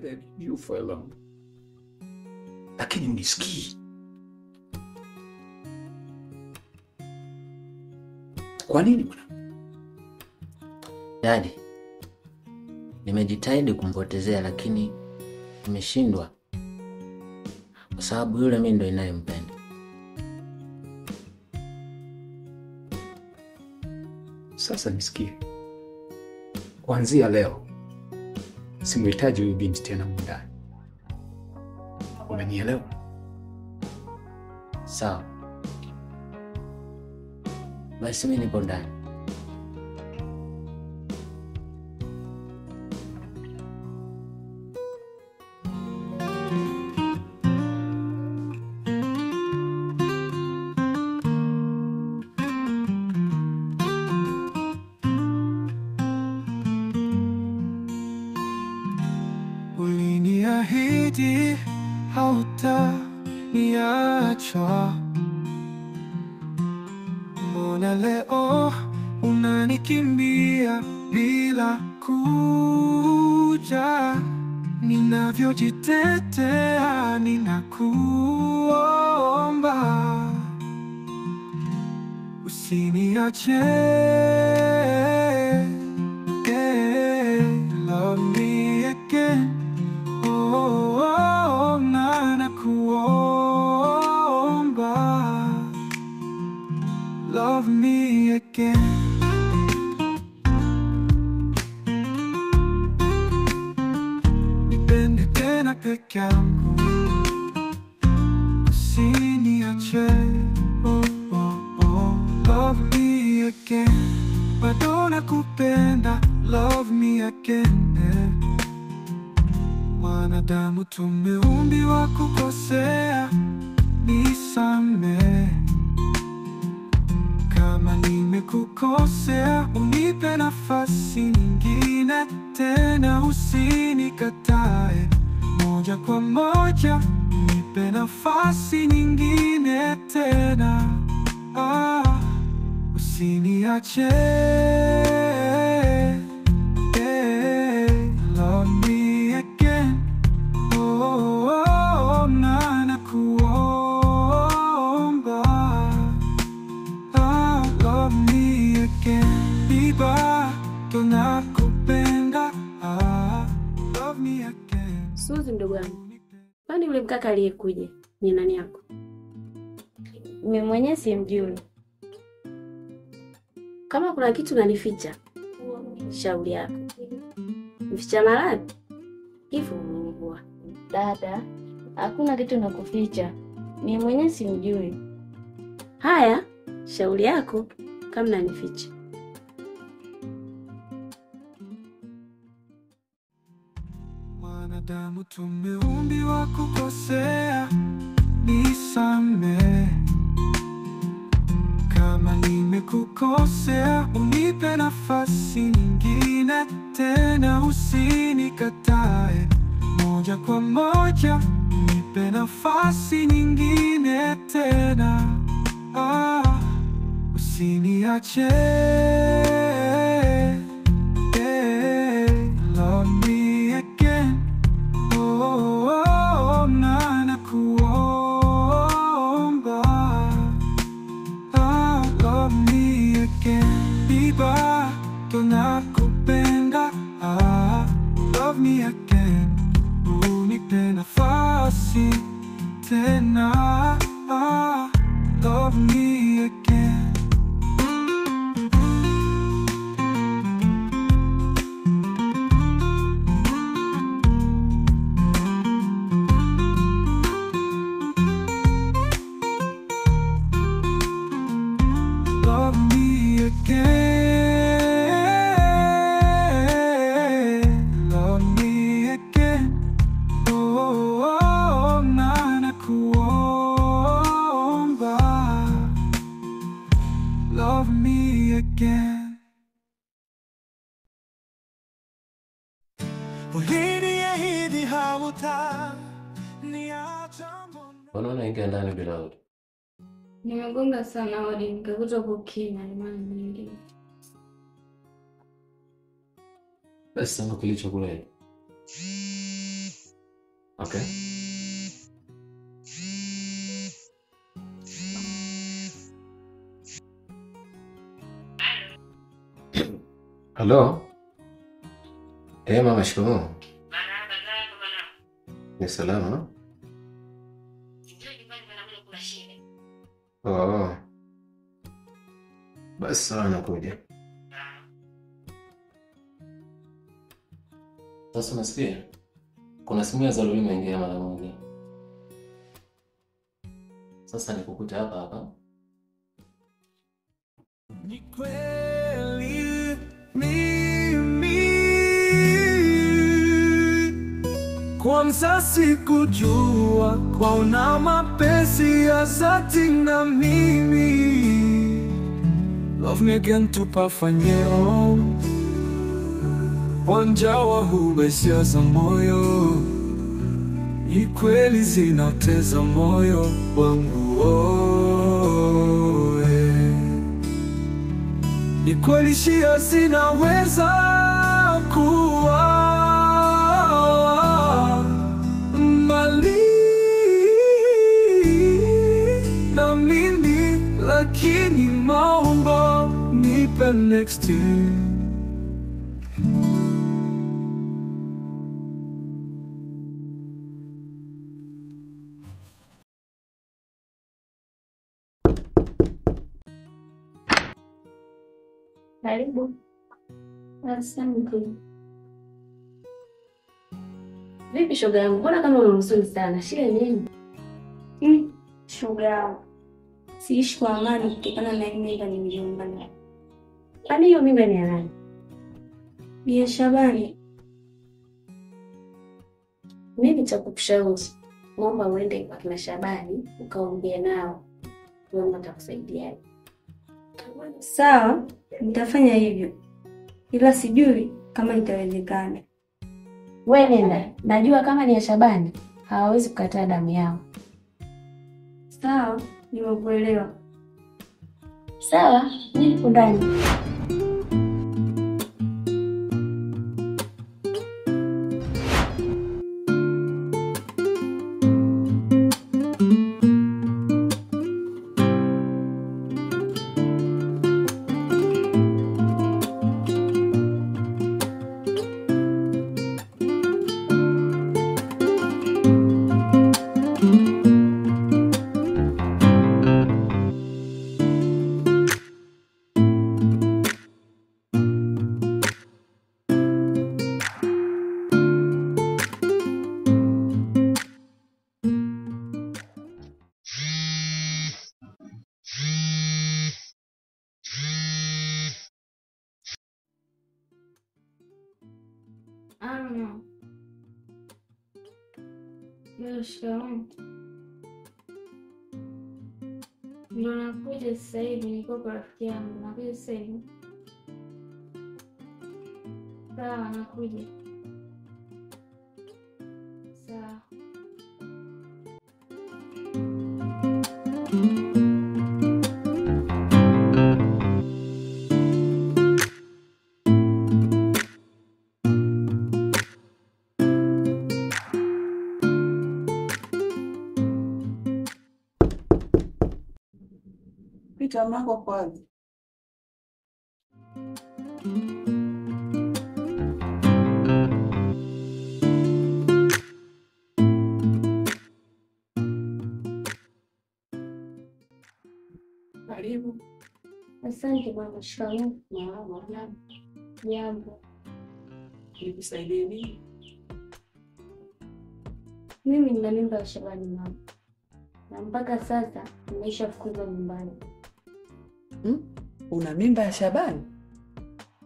left you for alone. Lakini unisikii. Kwa nini bwana? Daddy, nimejitahidi kumpotezea lakini nimeshindwa. Kwa sababu yule mimi ndo ninayempenda. Sasa nisikie. Kuanzia leo simuhitaji huyu binti tena ndani. Umenielewa? Sawa. Basi mimi nipo ndani. Uliniahidi hautaniacha. Mbona leo unanikimbia bila kuja? Ninavyojitetea ninakuomba usiniache. Love me again. Oh, nakuomba. Love me again. Nipende tena peke yangu, usiniache. Oh, love me again. Bado nakupenda, love me again. Wanadamu tumeumbiwa kukosea, nisamehe. Kama nimekukosea, unipe nafasi nyingine tena, usinikatae moja kwa moja. Nipe nafasi nyingine tena, usiniache. Love me again. Oh, nakuomba. Love me again. Biba, tunakupenda. Love me again. Suzi mdogo wangu. Kwani yule mkaka aliyekuja ni nani yako? Mimi mwenyewe simjui. Kama kuna kitu unanificha, shauri yako. Mficha maradhi? Kifo umenivua. Dada, hakuna kitu nakuficha. Mimi mwenyewe simjui. Haya, shauri yako kama unanificha. Wanadamu tumeumbiwa kukosea, nisamehe. Kama nimekukosea, unipe nafasi nyingine tena, usinikatae moja kwa moja. Nipe nafasi nyingine tena, usiniache. Love me again. Oh, nakuomba. Love me again. Biba, tunakupenda. Love me again. Unipe nafasi tena. Love me again. Love me again. Love me again. Oh, nakuomba. Love me again. Uliniahidi hautaniacha. Unaona ingia ndani bila hodi. Nimegonga sana hodi nikakuta kukina imani nyingine. Basi sana kilicho kule. Okay. Halo. Mama, shikamoo. Marahaba zako bwana. Ni salama? Ndio nyumbani bwana, mimi kuna shida. Oh. Basi sawa, nakuja. Sasa nasikia kuna simu ya Zaluli imeingia mara moja. Sasa nikukuta hapa hapa. Ni kweli mimi kwanza sikujua kwaona mapenzi ya dhati na mimi. Love me again tupafanyeo wanjawa hubesia za moyo, ni kweli zinateza moyo wangu. Ni kweli shia zinaweza kuwa mali na mimi, lakini maomba nipe next year. Karibu. Asante. Vipi shoga yangu? Mbona kama unamsuli sana? Shida nini? Shoga yangu, siishi kwa amani kutokana na mimba niliyoomba nayo. Kwani hiyo mimba ni ya nani? Bi ya Shabani. Mimi nitakushauri. Naomba uende kwa kina Shabani ukaongea nao. Wao watakusaidia. Sawa, nitafanya hivyo, ila sijui kama itawezekana. Wewe nenda. Najua kama ni ya Shabani hawawezi kukataa damu yao. Sawa, nimekuelewa. Sawa, niko ndani. Shikamoo. Ndio nakuja sasa hivi, niko kwa rafiki yangu. Nakuja sasa hivi. Sawa, nakuja. Sawa. Pita mlango kwanza. Karibu. Asante bwana. Shikamoo. Jambo. Nikusaidie nini? Mimi nina mimba ya Shabani mama, na mpaka sasa nimeshafukuzwa nyumbani. Una mimba ya Shabani?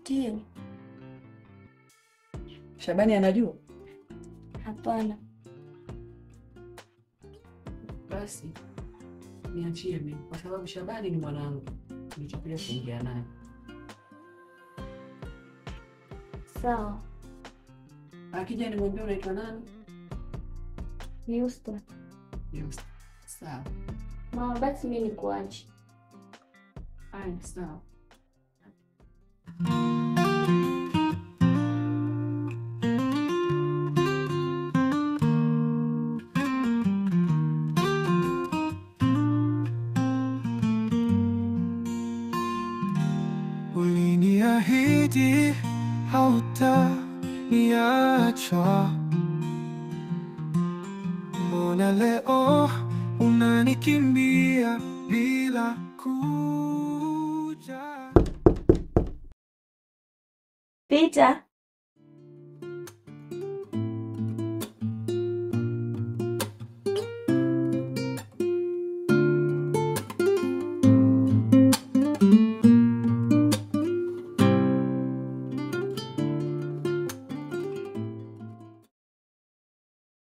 Ndio. Shabani anajua? Hapana. Basi niachie mimi, kwa sababu Shabani ni mwanangu, nitakuja kuongea naye. Sawa. Akija nimwambie unaitwa nani? Yusta. Yusta. Sawa. Mama, basi mimi nikuache. Haya, sawa. uliniahidi hautaniacha. Mbona leo unanikimbia bila kuja? Peter,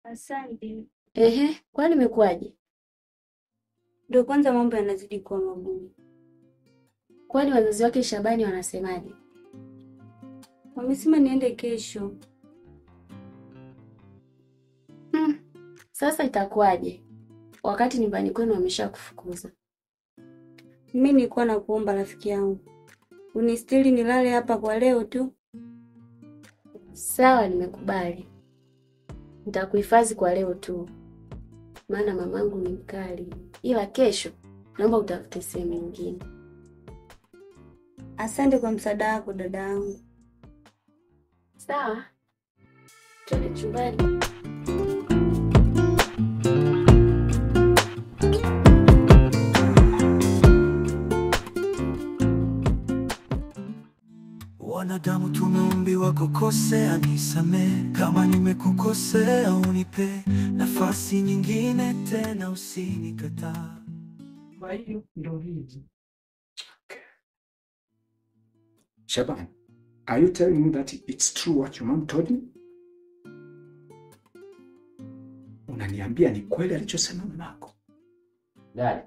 asante. Ehe, kwani imekuwaje? Ndio kwanza mambo yanazidi kuwa magumu. Kwani wazazi wake Shabani wanasemaje? Wamesema niende kesho. Sasa itakuwaje wakati nyumbani kwenu wameshakufukuza? Mimi nilikuwa nakuomba rafiki yangu, unistiri nilale hapa kwa leo tu. Sawa, nimekubali. Nitakuhifadhi kwa leo tu, maana mamangu ni mkali, ila kesho naomba utafute sehemu nyingine. Asante kwa msaada wako dada yangu. Sawa, twende chumbani. Wanadamu tumeumbiwa kukosea, nisamehe kama nimekukosea, unipe nafasi nyingine tena, usinikataa. Kwa hiyo ndio hivi. Shaban, are you telling me that it's true what your mom told me? Unaniambia ni kweli alichosema mamako? Dad,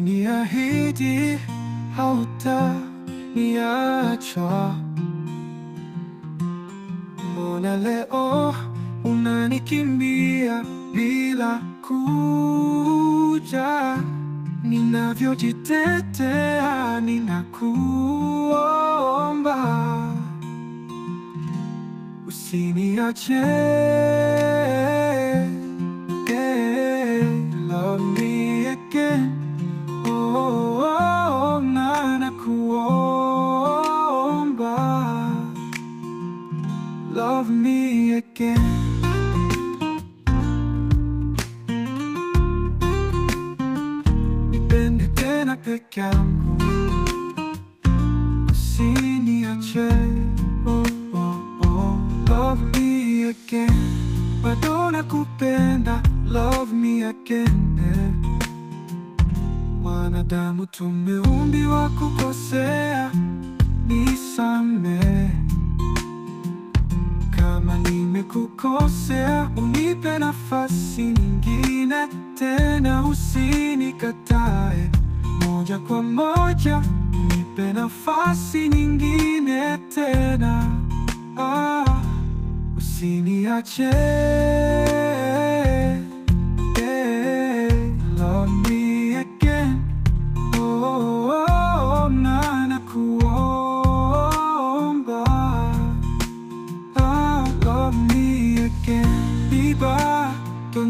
Uliniahidi hautaniacha. Mbona leo unanikimbia bila kuja? Ninavyojitetea ninakuomba, usiniache. Love me again. Oh, na nakuomba, love me again. Nipende tena peke yangu, usiniache. Oh, love me again. Bado nakupenda, love me again. Wanadamu tumeumbiwa kukosea, nisamehe kama nimekukosea, unipe nafasi nyingine tena, usinikatae moja kwa moja, unipe nafasi nyingine tena, usiniache. Love me again. Oh, na nakuomba, love me again. Bado